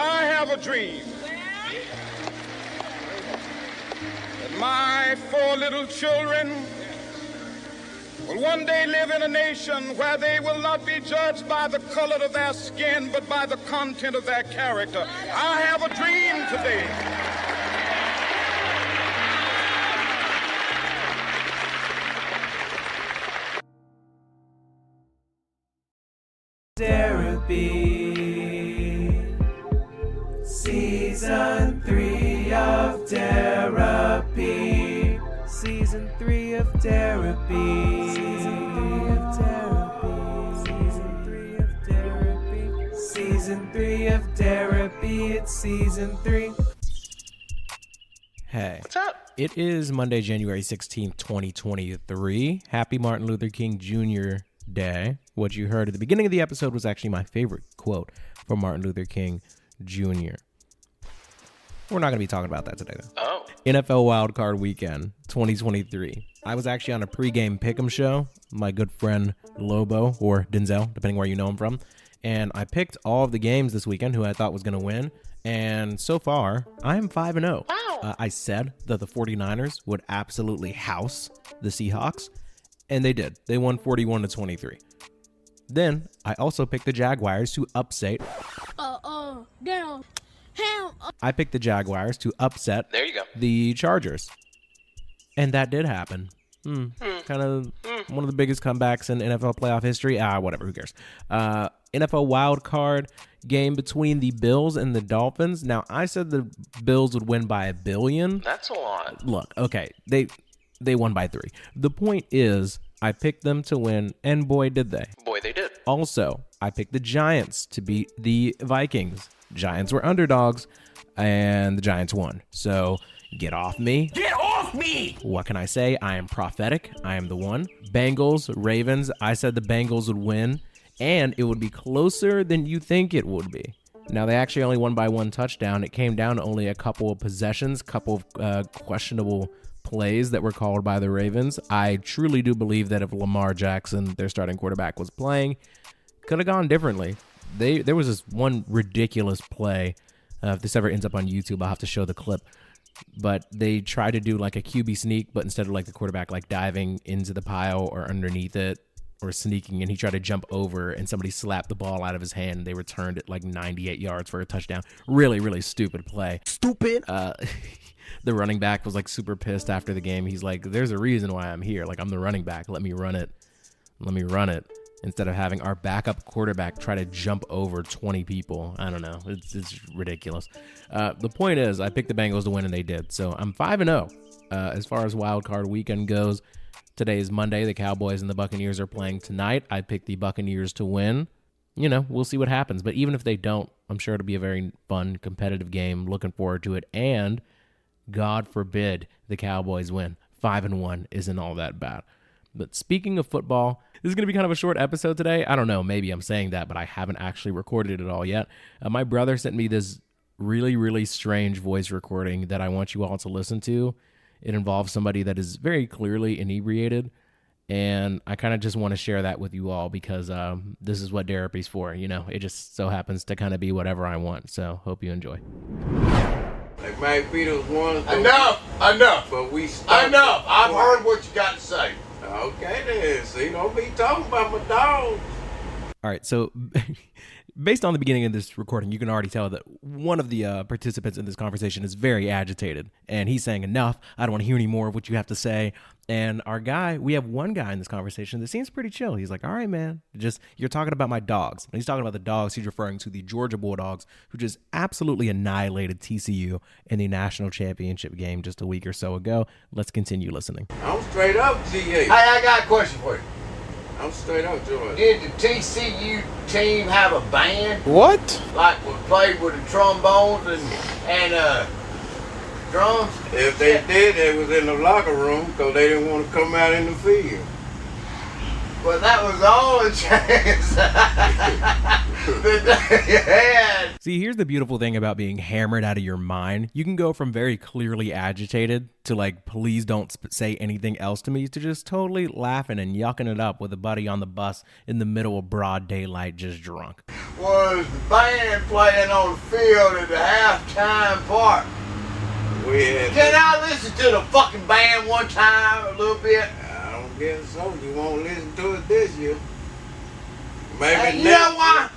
I have a dream that my 4 little children will one day live in a nation where they will not be judged by the color of their skin, but by the content of their character. I have a dream today. Derapy, Season 3 of Derapy, Season 3 of Derapy, Season 3 of Derapy, Season 3 of Derapy, Season 3 of Derapy, it's Season 3. Hey. What's up? It is Monday, January 16th, 2023. Happy Martin Luther King Jr. Day. What you heard at the beginning of the episode was actually my favorite quote from Martin Luther King Jr. We're not going to be talking about that today, though. Oh. NFL Wildcard Weekend 2023. I was actually on a pregame pickem show. My good friend Lobo, or Denzel, depending where you know him from. And I picked all of the games this weekend who I thought was going to win. And so far, I am 5-0. Wow. I said that the 49ers would absolutely house the Seahawks. And they did. They won 41-23. Then I also picked the Jaguars to upset. Down. I picked the Jaguars to upset. There you go. The Chargers. And that did happen. Kind of one of the biggest comebacks in NFL playoff history. Whatever, who cares? NFL wild card game between the Bills and the Dolphins. Now, I said the Bills would win by $1 billion. That's a lot. Look, okay, they won by 3. The point is, I picked them to win, and boy, did they. Boy, they did. Also, I picked the Giants to beat the Vikings. Giants were underdogs, and the Giants won. So, get off me. Get off me! What can I say? I am prophetic. I am the one. Bengals, Ravens. I said the Bengals would win, and it would be closer than you think it would be. Now, they actually only won by 1 touchdown. It came down to only a couple of possessions, couple of questionable plays that were called by the Ravens. I truly do believe that if Lamar Jackson, their starting quarterback, was playing, could have gone differently. There was this one ridiculous play. If this ever ends up on YouTube, I'll have to show the clip. But they tried to do like a QB sneak, but instead of like the quarterback like diving into the pile or underneath it or sneaking, and he tried to jump over and somebody slapped the ball out of his hand and they returned it like 98 yards for a touchdown. Really, really stupid play. Stupid. The running back was like super pissed after the game. He's like, there's a reason why I'm here. Like, I'm the running back. Let me run it. Instead of having our backup quarterback try to jump over 20 people. I don't know. It's ridiculous. The point is, I picked the Bengals to win, and they did. So I'm 5-0 as far as wild card weekend goes. Today is Monday. The Cowboys and the Buccaneers are playing tonight. I picked the Buccaneers to win. You know, we'll see what happens. But even if they don't, I'm sure it'll be a very fun, competitive game. Looking forward to it. And God forbid the Cowboys win. 5-1 isn't all that bad. But speaking of football, this is going to be kind of a short episode today. I don't know. Maybe I'm saying that, but I haven't actually recorded it all yet. My brother sent me this really, really strange voice recording that I want you all to listen to. It involves somebody that is very clearly inebriated. And I kind of just want to share that with you all because this is what Derapy's for. You know, it just so happens to kind of be whatever I want. So hope you enjoy. Like Mike Peters wanted to. Enough. But we stopped. Enough. I've heard what you got to say. Okay then. See, don't be talking about my dog. All right, so based on the beginning of this recording, you can already tell that one of the participants in this conversation is very agitated, and he's saying, enough, I don't want to hear any more of what you have to say. And our guy, we have one guy in this conversation that seems pretty chill. He's like, all right, man, just, you're talking about my dogs. When he's talking about the dogs, he's referring to the Georgia Bulldogs, who just absolutely annihilated TCU in the national championship game just a week or so ago. Let's continue listening. I'm straight up GA. Hey, I got a question for you. I'm straight up Georgia. Did the TCU team have a band? What? Like would play with the trombones and drums? If they did, they was in the locker room because they didn't want to come out in the field. Well, that was all a chance. that they had. See, here's the beautiful thing about being hammered out of your mind. You can go from very clearly agitated to like, please don't say anything else to me, to just totally laughing and yucking it up with a buddy on the bus in the middle of broad daylight, just drunk. Was the band playing on the field at the halftime part? Can I listen to the fucking band one time a little bit? I don't guess so. You won't listen to it this year. Maybe You know why?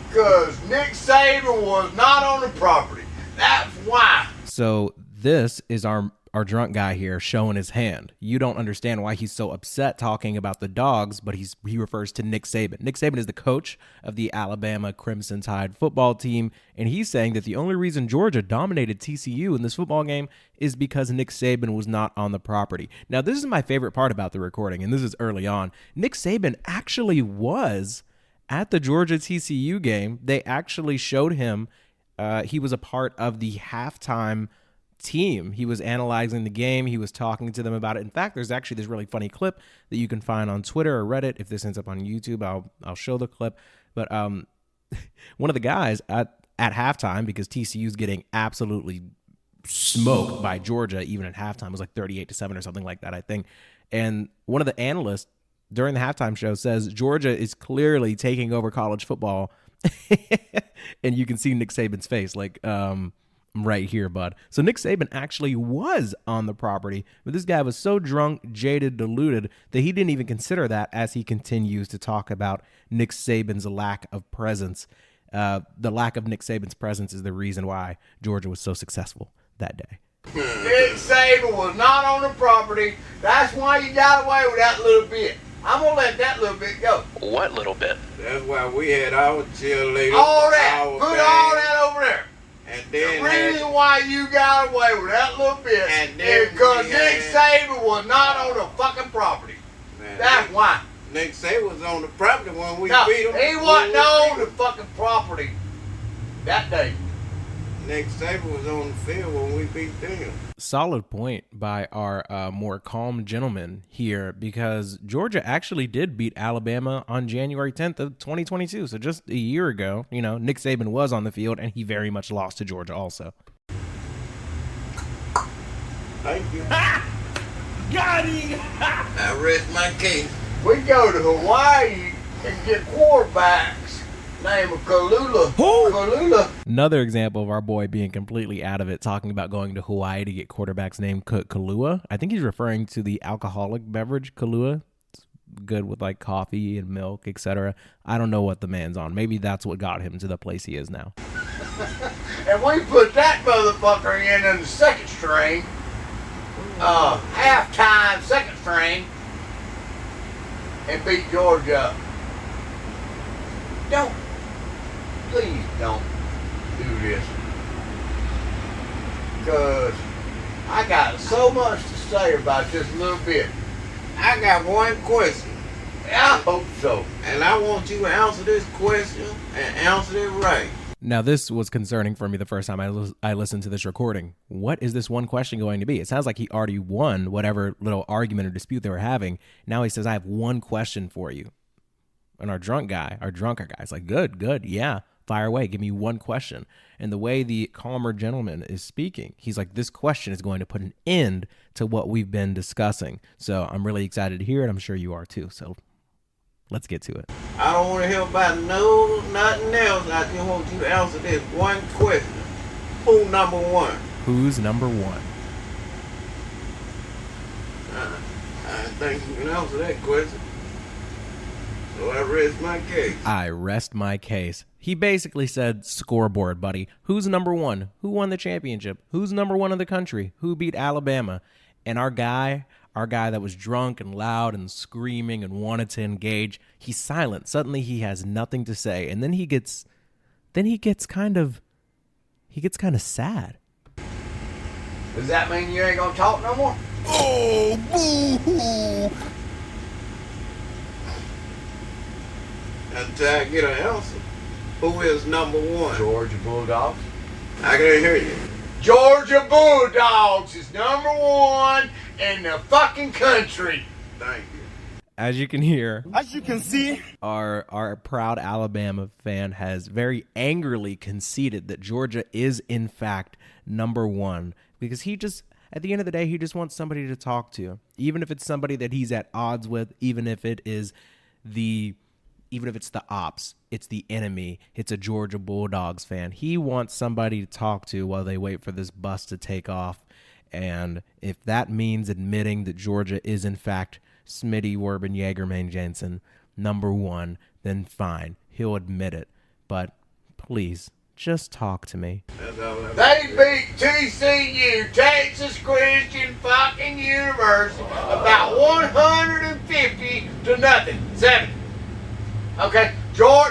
Because Nick Saban was not on the property. That's why. So this is our drunk guy here showing his hand. You don't understand why he's so upset talking about the dogs, but he refers to Nick Saban. Nick Saban is the coach of the Alabama Crimson Tide football team, and he's saying that the only reason Georgia dominated TCU in this football game is because Nick Saban was not on the property. Now, this is my favorite part about the recording, and this is early on. Nick Saban actually was at the Georgia TCU game. They actually showed him. He was a part of the halftime team. He was analyzing the game. He was talking to them about it. In fact, there's actually this really funny clip that you can find on Twitter or Reddit. If this ends up on YouTube, I'll show the clip. But one of the guys at halftime, because TCU's getting absolutely smoked by Georgia, even at halftime, it was like 38-7 or something like that, I think. And one of the analysts during the halftime show says Georgia is clearly taking over college football. And you can see Nick Saban's face, like, right here, bud. So Nick Saban actually was on the property, but this guy was so drunk, jaded, deluded that he didn't even consider that as he continues to talk about Nick Saban's lack of presence. The lack of Nick Saban's presence is the reason why Georgia was so successful that day. Nick Saban was not on the property. That's why you got away with that little bit. I'm going to let that little bit go. What little bit? That's why we had our cheerleaders. All that. Put all that over there. And then the reason why you got away with that little bit is because Nick Saban was not on the fucking property. Man, That's why. Nick Saban was on the property when we No, beat him. he wasn't on the fucking property that day. Nick Saban was on the field when we beat them. Solid point by our more calm gentleman here, because Georgia actually did beat Alabama on January 10th of 2022. So just a year ago, you know, Nick Saban was on the field, and he very much lost to Georgia also. Thank you. Got him! I rest my case. We go to Hawaii and get quarterbacks. Name of Kalula. Kalula. Another example of our boy being completely out of it, talking about going to Hawaii to get quarterbacks named Kahlua. I think he's referring to the alcoholic beverage Kahlua. It's good with like coffee and milk, etc. I don't know what the man's on. Maybe that's what got him to the place he is now. And we put that motherfucker in the second string. Halftime second string. And beat Georgia up. Please don't do this. Because I got so much to say about this little bit. I got one question. I hope so. And I want you to answer this question and answer it right. Now, this was concerning for me the first time I listened to this recording. What is this one question going to be? It sounds like he already won whatever little argument or dispute they were having. Now he says, I have one question for you. And our drunker guy is like, good, yeah, fire away, give me one question. And the way the calmer gentleman is speaking, he's like, this question is going to put an end to what we've been discussing. So I'm really excited to hear it. I'm sure you are too. So let's get to it. I don't want to hear about nothing else. I just want you to answer this one question. Who number one? Who's number one? I think you can answer that question. So I rest my case. I rest my case. He basically said, scoreboard, buddy. Who's number one? Who won the championship? Who's number one in the country? Who beat Alabama? And our guy that was drunk and loud and screaming and wanted to engage, he's silent. Suddenly he has nothing to say. And then he gets kind of sad. Does that mean you ain't gonna talk no more? Oh, boo-hoo. Until I get an answer. Who is number one? Georgia Bulldogs. I can't hear you. Georgia Bulldogs is number one in the fucking country. Thank you. As you can hear, As you can see, our proud Alabama fan has very angrily conceded that Georgia is in fact number one, because he just, at the end of the day, he just wants somebody to talk to, even if it's somebody that he's at odds with, even if it's the ops, it's the enemy, it's a Georgia Bulldogs fan. He wants somebody to talk to while they wait for this bus to take off. And if that means admitting that Georgia is in fact Smitty, Werben, Jagermain, Jensen, number one, then fine, he'll admit it. But please, just talk to me. They beat TCU, Texas Christian fucking University, about 150 to nothing. 7. Okay,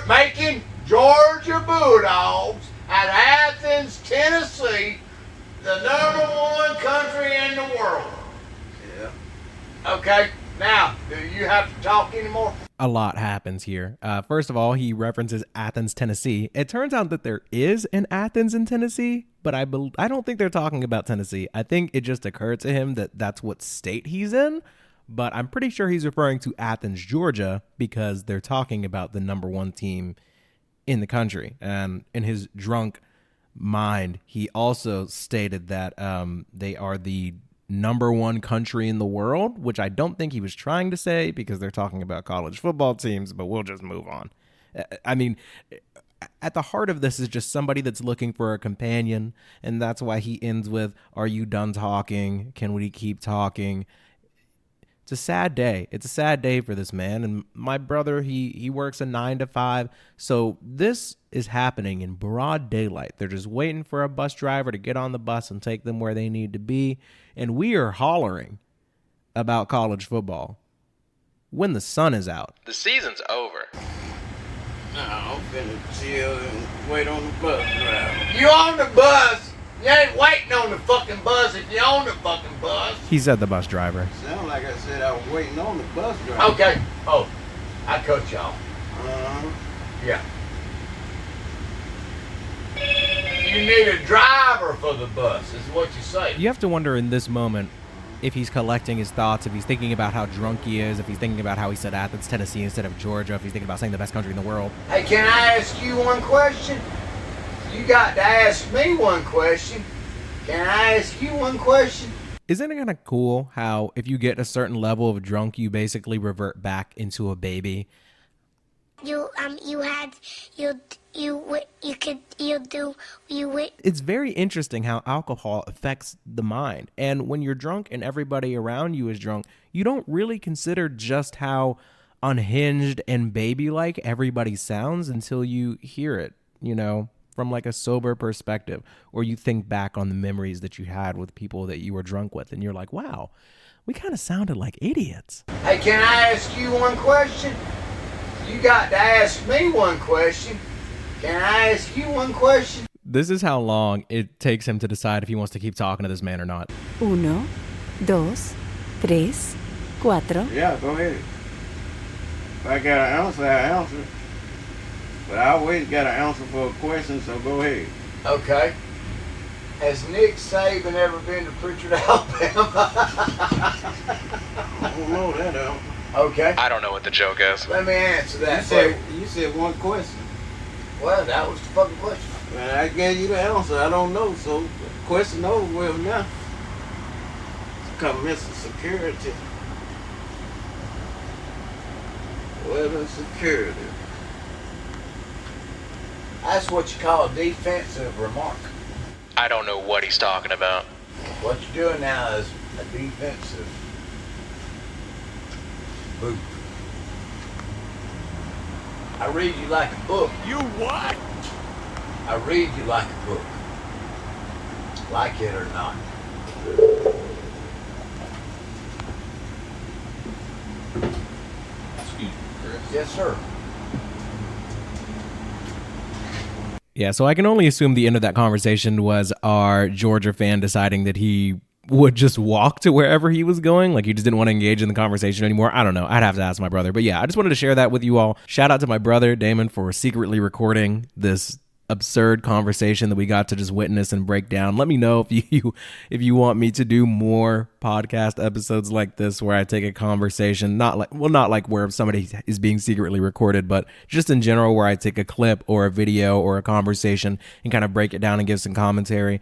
making Georgia Bulldogs at Athens, Tennessee, the number one country in the world. Yeah. Okay, now, do you have to talk anymore? A lot happens here. First of all, he references Athens, Tennessee. It turns out that there is an Athens in Tennessee, but I don't think they're talking about Tennessee. I think it just occurred to him that that's what state he's in, but I'm pretty sure he's referring to Athens, Georgia, because they're talking about the number one team in the country. And in his drunk mind, he also stated that they are the number one country in the world, which I don't think he was trying to say, because they're talking about college football teams, but we'll just move on. I mean, at the heart of this is just somebody that's looking for a companion, and that's why he ends with, "Are you done talking? Can we keep talking?" It's a sad day. It's a sad day for this man. And my brother, he works a 9 to 5. So this is happening in broad daylight. They're just waiting for a bus driver to get on the bus and take them where they need to be. And we are hollering about college football when the sun is out. The season's over. No, I'm finna chill and wait on the bus driver. You on the bus? You ain't waiting on the fucking bus if you on the fucking bus. He said the bus driver. Sound like I said I was waiting on the bus driver. Okay. Oh, I cut you off. Yeah. You need a driver for the bus, is what you say. You have to wonder in this moment if he's collecting his thoughts, if he's thinking about how drunk he is, if he's thinking about how he said Athens, Tennessee instead of Georgia, if he's thinking about saying the best country in the world. Hey, can I ask you one question? You got to ask me one question. Can I ask you one question? Isn't it kind of cool how if you get a certain level of drunk, you basically revert back into a baby? It's very interesting how alcohol affects the mind. And when you're drunk and everybody around you is drunk, you don't really consider just how unhinged and baby-like everybody sounds until you hear it, you know, from like a sober perspective, or you think back on the memories that you had with people that you were drunk with, and you're like, wow, we kind of sounded like idiots. Hey, can I ask you one question? You got to ask me one question. Can I ask you one question? This is how long it takes him to decide if he wants to keep talking to this man or not. 1, 2, 3, 4. Yeah, go ahead. If I got an answer, I answer. But I always got an answer for a question, so go ahead. Okay. Has Nick Saban ever been to Pritchard, Alabama? I don't know that answer. Okay. I don't know what the joke is. Let me answer that. You said one question. Well, that was the fucking question. Man, I gave you the answer. I don't know, so question over with now. Come missing security. Well, the security. That's what you call a defensive remark. I don't know what he's talking about. What you're doing now is a defensive boot. I read you like a book. you what? I read you like a book. Like it or not. Excuse me, Chris. Yes, sir. Yeah, so I can only assume the end of that conversation was our Georgia fan deciding that he would just walk to wherever he was going. Like he just didn't want to engage in the conversation anymore. I don't know. I'd have to ask my brother. But yeah, I just wanted to share that with you all. Shout out to my brother, Damon, for secretly recording this absurd conversation that we got to just witness and break down. Let me know if you want me to do more podcast episodes like this where I take a conversation, not like where somebody is being secretly recorded, but just in general where I take a clip or a video or a conversation and kind of break it down and give some commentary.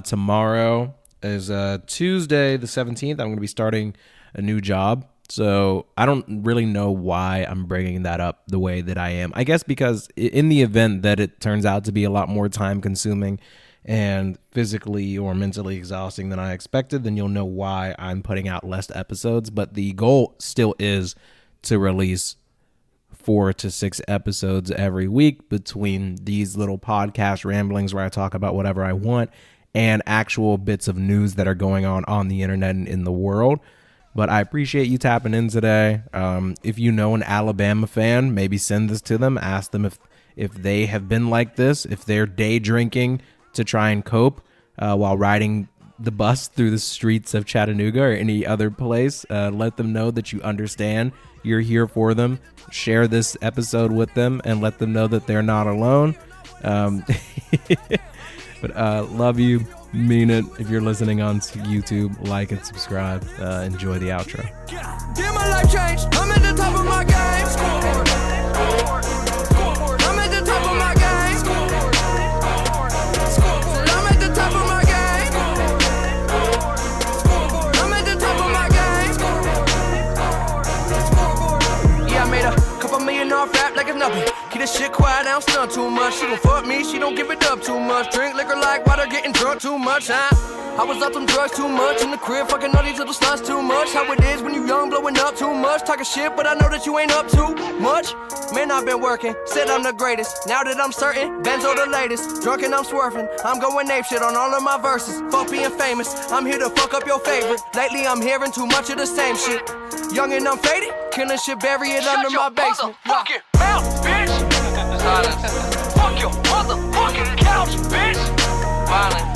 Tomorrow is Tuesday the 17th. I'm going to be starting a new job. So I don't really know why I'm bringing that up the way that I am. I guess because in the event that it turns out to be a lot more time consuming and physically or mentally exhausting than I expected, then you'll know why I'm putting out less episodes. But the goal still is to release 4 to 6 episodes every week between these little podcast ramblings where I talk about whatever I want and actual bits of news that are going on the internet and in the world. But I appreciate you tapping in today. If you know an Alabama fan, maybe send this to them. Ask them if they have been like this, if they're day drinking to try and cope while riding the bus through the streets of Chattanooga or any other place. Let them know that you understand. You're here for them. Share this episode with them and let them know that they're not alone. But love you. Mean it. If you're listening on YouTube, like and subscribe. Enjoy the outro. Did my life change? I'm at the top of my game. I'm at the top of my game. I'm at the top of my game. I'm at the top of my game. Yeah, I made a couple million off rap like it's nothing. Keep this shit quiet, I don't stun too much. She gon' fuck me, she don't give it up too much. Drink liquor like water, getting drunk too much, huh? I was up them drugs too much, in the crib fucking all these little sluts too much. How it is when you young, blowing up too much. Talking shit, but I know that you ain't up too much. Man, I've been working, said I'm the greatest. Now that I'm certain, Benzo the latest. Drunk and I'm swerving, I'm going ape shit on all of my verses. Fuck being famous, I'm here to fuck up your favorite. Lately I'm hearing too much of the same shit. Young and I'm faded, killing shit, bury it under my basement. Shut your motherfucking mouth, bitch! Silence. Fuck your motherfucking couch, bitch! Violence.